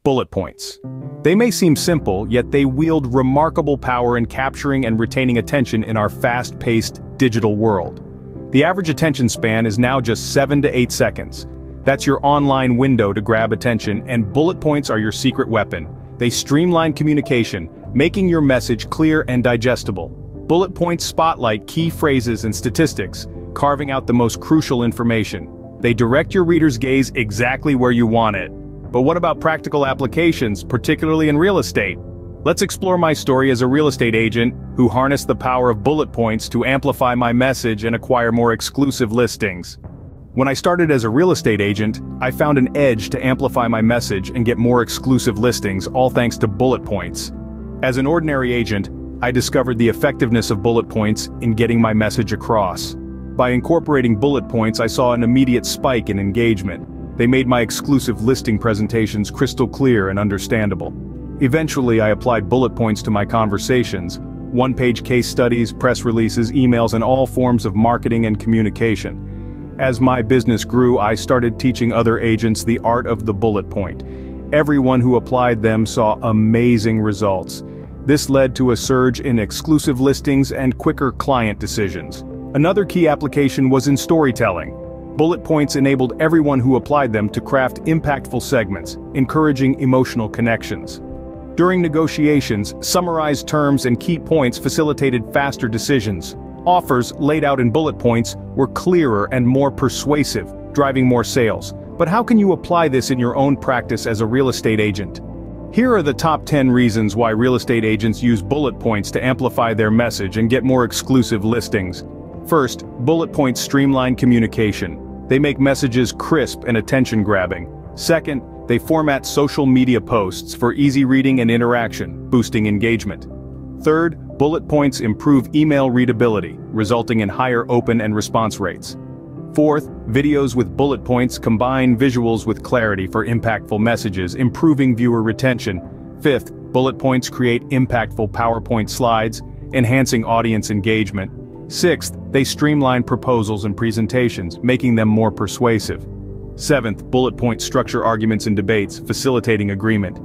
Bullet points. They may seem simple, yet they wield remarkable power in capturing and retaining attention in our fast-paced digital world. The average attention span is now just 7 to 8 seconds. That's your online window to grab attention, and bullet points are your secret weapon. They streamline communication, making your message clear and digestible. Bullet points spotlight key phrases and statistics, carving out the most crucial information. They direct your reader's gaze exactly where you want it. But what about practical applications, particularly in real estate? Let's explore my story as a real estate agent who harnessed the power of bullet points to amplify my message and acquire more exclusive listings. When I started as a real estate agent, I found an edge to amplify my message and get more exclusive listings, all thanks to bullet points. As an ordinary agent, I discovered the effectiveness of bullet points in getting my message across. By incorporating bullet points, I saw an immediate spike in engagement. They made my exclusive listing presentations crystal clear and understandable. Eventually, I applied bullet points to my conversations, one-page case studies, press releases, emails, and all forms of marketing and communication. As my business grew, I started teaching other agents the art of the bullet point. Everyone who applied them saw amazing results. This led to a surge in exclusive listings and quicker client decisions. Another key application was in storytelling. Bullet points enabled everyone who applied them to craft impactful segments, encouraging emotional connections. During negotiations, summarized terms and key points facilitated faster decisions. Offers laid out in bullet points were clearer and more persuasive, driving more sales. But how can you apply this in your own practice as a real estate agent? Here are the top 10 reasons why real estate agents use bullet points to amplify their message and get more exclusive listings. First, bullet points streamline communication. They make messages crisp and attention-grabbing. Second, they format social media posts for easy reading and interaction, boosting engagement. Third, bullet points improve email readability, resulting in higher open and response rates. Fourth, videos with bullet points combine visuals with clarity for impactful messages, improving viewer retention. Fifth, bullet points create impactful PowerPoint slides, enhancing audience engagement. Sixth, they streamline proposals and presentations, making them more persuasive. Seventh, bullet points structure arguments and debates, facilitating agreement.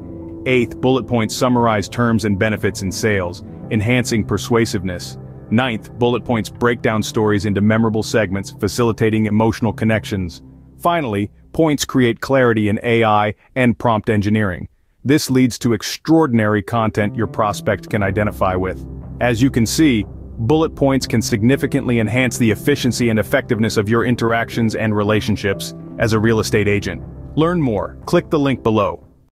Eighth, bullet points summarize terms and benefits in sales, enhancing persuasiveness. Ninth, bullet points break down stories into memorable segments, facilitating emotional connections. Finally, points create clarity in AI and prompt engineering. This leads to extraordinary content your prospect can identify with. As you can see, bullet points can significantly enhance the efficiency and effectiveness of your interactions and relationships as a real estate agent. Learn more, click the link below.